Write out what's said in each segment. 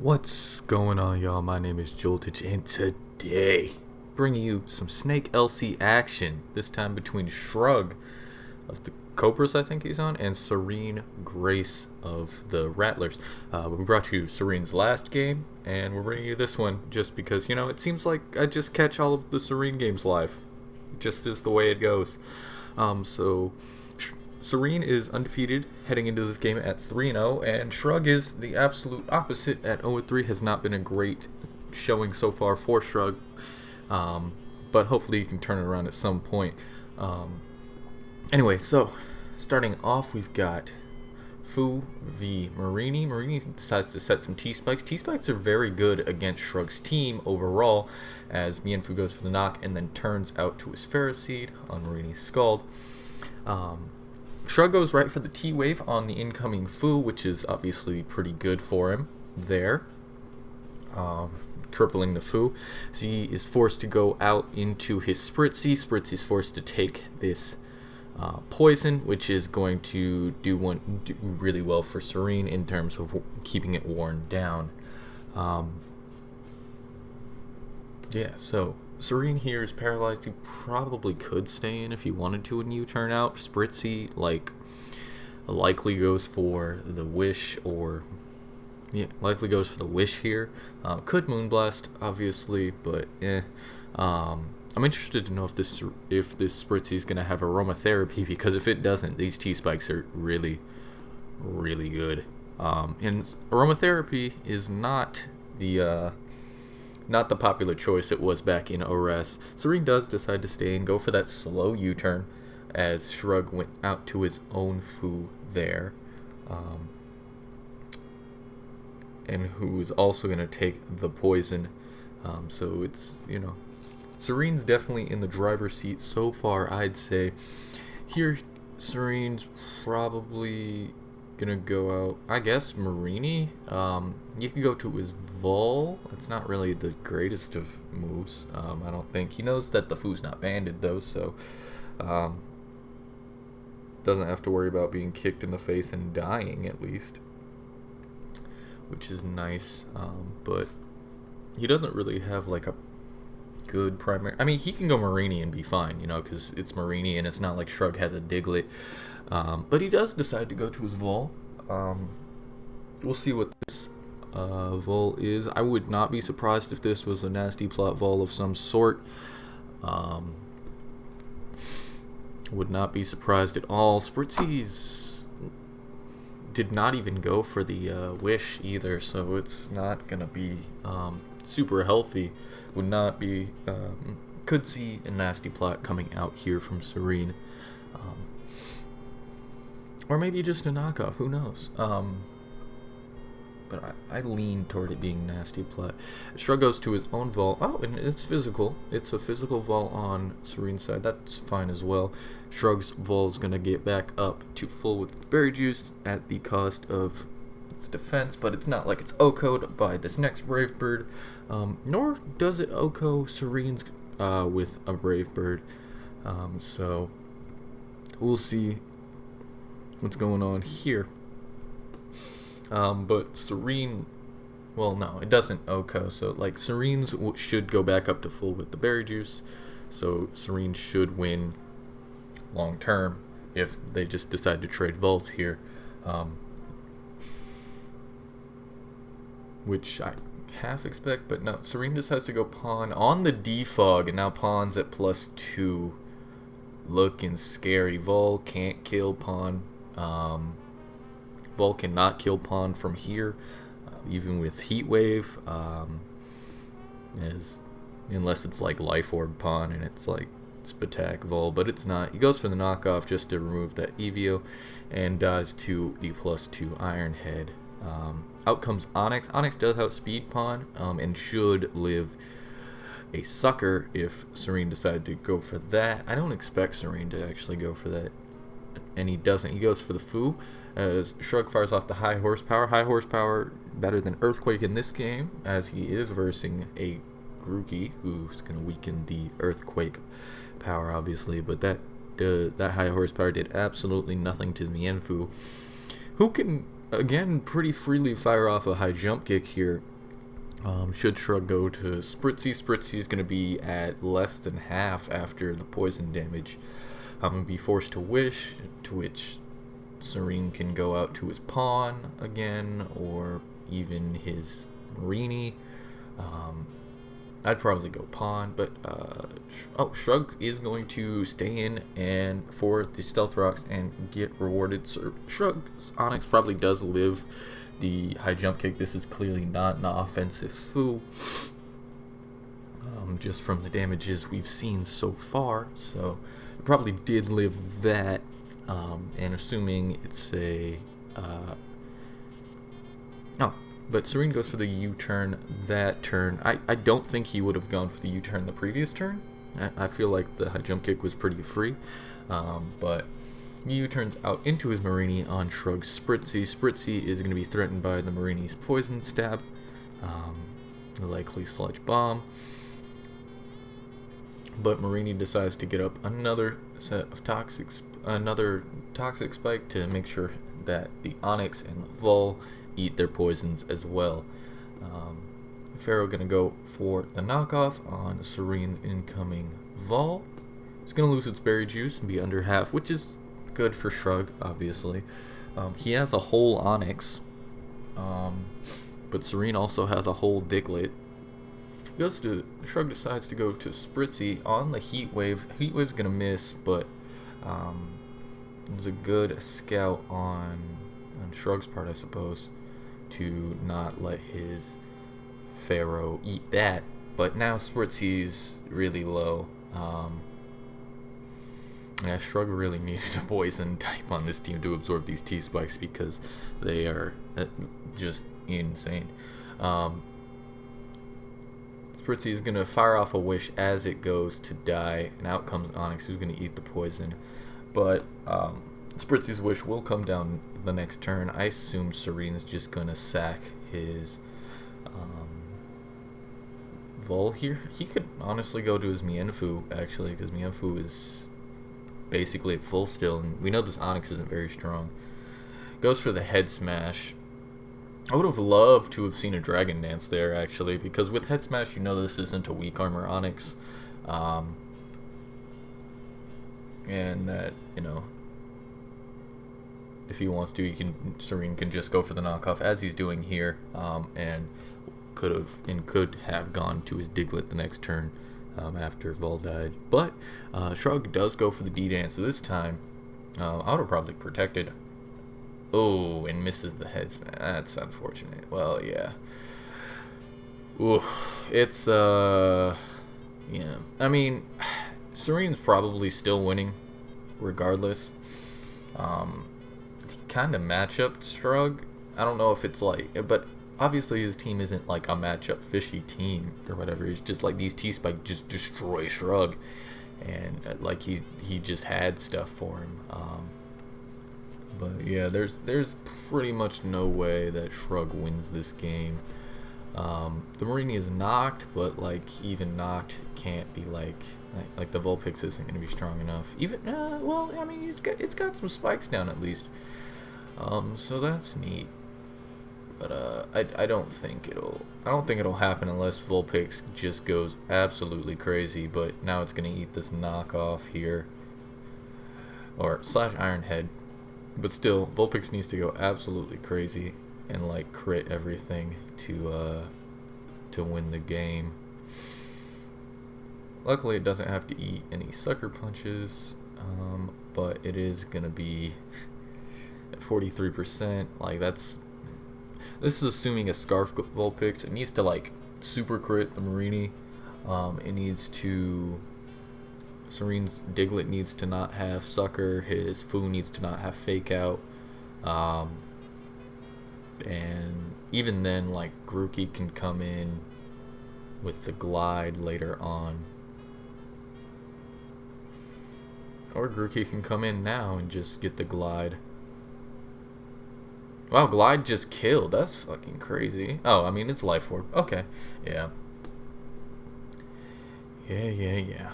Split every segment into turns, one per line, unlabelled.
What's going on, y'all? My name is Joltage, and today, bringing you some Snake LC action. This time between Shrug of the Cobras, I think he's on, and Serene Grace of the Rattlers. We brought you Serene's last game, and we're bringing you this one just because, it seems like I just catch all of the Serene games live. It just is the way it goes. So Serene is undefeated heading into this game at 3-0, and Shrug is the absolute opposite at 0-3. Has not been a great showing so far for Shrug, but hopefully you can turn it around at some point. Anyway, so starting off, we've got Fu v Marini. Marini decides to set some T-Spikes. T-Spikes are very good against Shrug's team overall, as Mienfu goes for the knock and then turns out to his Ferroseed on Marini's Scald. Shrug goes right for the T-Wave on the incoming Fu, which is obviously pretty good for him there. Crippling the Fu. So he is forced to go out into his Spritzy. Spritzy's forced to take this Poison, which is going to do really well for Serene in terms of keeping it worn down. So Serene here is paralyzed. He probably could stay in if he wanted to and U-turn out. Spritzy, likely goes for the Wish, likely goes for the Wish here. Could Moonblast, obviously, but I'm interested to know if this Spritzy is gonna have aromatherapy, because if it doesn't, these T-Spikes are really, really good. And aromatherapy is not the popular choice it was back in ORES. Serene does decide to stay and go for that slow U-turn as Shrug went out to his own Fu there. And who's also going to take the Poison. So it's, Serene's definitely in the driver's seat so far, I'd say. Here, Serene's probably gonna go out, I guess, Marini. You can go to his Vol. It's not really the greatest of moves, I don't think. He knows that the Fu's not banded though, so doesn't have to worry about being kicked in the face and dying, at least, which is nice. But he doesn't really have like a good primary. I mean, he can go Marini and be fine, because it's Marini and it's not like Shrug has a Diglett. But he does decide to go to his Vol. We'll see what this Vol is. I would not be surprised if this was a nasty plot Vol of some sort. Would not be surprised at all. Spritzy's did not even go for the Wish either, so it's not going to be super healthy. Would not be... could see a nasty plot coming out here from Serene. Or maybe just a knockoff, who knows? But I lean toward it being nasty plot. Shrug goes to his own Vol. Oh, and it's physical. It's a physical Vol on Serene's side. That's fine as well. Shrug's Vol is going to get back up to full with Berry Juice at the cost of its defense, but it's not like it's OHKO'd by this next Brave Bird. Nor does it OHKO Serene's with a Brave Bird. So we'll see what's going on here. But Serene, well, no, it doesn't OHKO, so Serene's should go back up to full with the Berry Juice, so Serene should win long term if they just decide to trade Volts here, which I half expect, but no. Serene decides to go Pawn on the Defog, and now Pawn's at +2, looking scary. Vol can't kill Pawn. Vol cannot kill Pawn from here, even with Heat Wave, unless it's like Life Orb Pawn and it's like Spatak Vol, but it's not. He goes for the knockoff just to remove that Evio and dies to the +2 Iron Head. Out comes Onyx. Onyx does outspeed Pawn and should live a sucker if Serene decided to go for that. I don't expect Serene to actually go for that, and he doesn't. He goes for the Fu as Shrug fires off the high horsepower. High horsepower better than Earthquake in this game, as he is versing a Grookey who's going to weaken the Earthquake power, obviously, but that high horsepower did absolutely nothing to the Mienfu, who can again, pretty freely fire off a high jump kick here. Should Shrug go to Spritzy, Spritzy's going to be at less than half after the poison damage. I'm going to be forced to wish, to which Serene can go out to his pawn again, or even his Marine. I'd probably go pawn, but Shrug is going to stay in and for the stealth rocks and get rewarded. So Shrug's Onyx probably does live the high jump kick. This is clearly not an offensive foo, just from the damages we've seen so far. So it probably did live that, and assuming it's a but Serene goes for the U-turn that turn. I don't think he would have gone for the U-turn the previous turn. I feel like the high jump kick was pretty free, but he U-turns out into his Marine on Shrug Spritzy. Spritzy is going to be threatened by the Marine's poison stab, likely sludge bomb. But Marine decides to get up another set of toxic spike to make sure that the Onyx and the Vol eat their poisons as well. Pharaoh gonna go for the knockoff on Serene's incoming Vol. It's gonna lose its berry juice and be under half, which is good for Shrug, obviously. He has a whole Onyx, but Serene also has a whole Diglett. Shrug decides to go to Spritzy on the Heat Wave. Heat Wave's gonna miss, but it was a good scout on Shrug's part, I suppose, to not let his Pharaoh eat that. But now Spritzy's really low. Shrug really needed a poison type on this team to absorb these T-spikes because they are just insane. Spritzy is going to fire off a wish as it goes to die, and out comes Onyx, who's going to eat the poison. But Spritzy's wish will come down the next turn. I assume Serene's just going to sack his Vol here. He could honestly go to his Mienfoo, actually, because Mienfoo is basically at full still, and we know this Onyx isn't very strong. Goes for the head smash. I would have loved to have seen a Dragon Dance there, actually, because with head smash, you know this isn't a weak armor Onyx. And that, if he wants to, Serene can just go for the knockoff as he's doing here, and could have gone to his Diglett the next turn after Vol died. But Shrug does go for the D dance. So this time, I would have probably protected. Oh, and misses the head smash. That's unfortunate. Well, yeah. Oof. It's yeah. I mean, Serene's probably still winning, regardless. Kind of matchup Shrug. I don't know if it's but obviously his team isn't like a matchup fishy team or whatever. It's just like these T-Spike just destroy Shrug, and like he just had stuff for him. But yeah, there's pretty much no way that Shrug wins this game. The Marine is knocked, but like even knocked can't be like the Vulpix isn't going to be strong enough. Even well, I mean it's got some spikes down at least. So that's neat. But I don't think it'll happen unless Vulpix just goes absolutely crazy. But now it's going to eat this knockoff here, or / Iron Head. But still, Vulpix needs to go absolutely crazy and like crit everything to win the game. Luckily, it doesn't have to eat any sucker punches, but it is gonna be at 43%. Like this is assuming a Scarf Vulpix. It needs to like super crit the Marine. It needs to. Serene's Diglett needs to not have Sucker. His Foo needs to not have Fake Out. And even then, like, Grookey can come in with the Glide later on. Or Grookey can come in now and just get the Glide. Wow, Glide just killed. That's fucking crazy. Oh, I mean, it's Life Orb. Okay. Yeah. Yeah.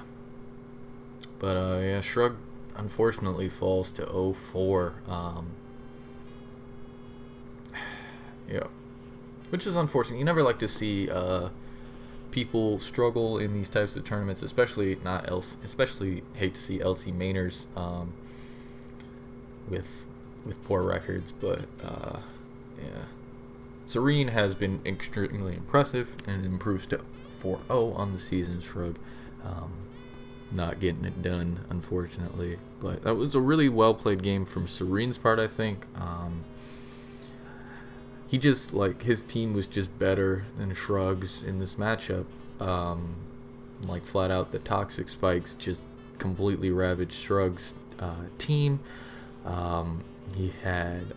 But yeah, Shrug unfortunately falls to 0-4. Yeah, which is unfortunate. You never like to see people struggle in these types of tournaments, especially not else. Especially hate to see LC mainers with poor records, but yeah. Serene has been extremely impressive and improves to 4-0 on the season. Shrug, not getting it done, unfortunately. But that was a really well played game from Serene's part, I think. He just, like, his team was just better than Shrug's in this matchup. Like, flat out, the toxic spikes just completely ravaged Shrug's team. He had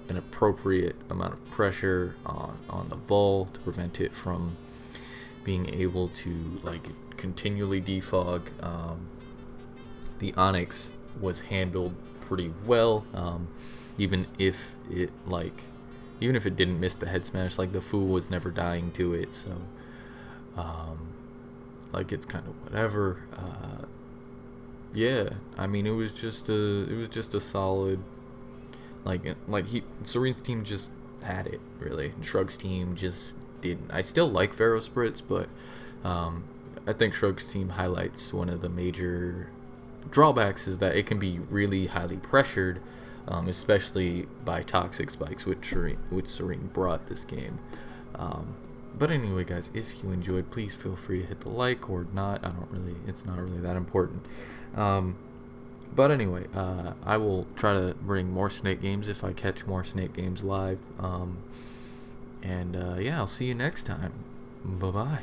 an appropriate amount of pressure on the Vol to prevent it from being able to, like, continually defog. The Onyx was handled pretty well, even if it didn't miss the head smash. Like, the Fu was never dying to it, so like, it's kind of whatever. Yeah, I mean, it was just a solid, Serene's team just had it, really, and Shrug's team just didn't. I still like Pharaoh Spritz, but I think Shrug's team highlights one of the major drawbacks is that it can be really highly pressured, especially by toxic spikes, which Serene brought this game. But anyway, guys, if you enjoyed, please feel free to hit the like or not. It's not really that important. But anyway, I will try to bring more Snake games if I catch more Snake games live. Yeah, I'll see you next time. Bye-bye.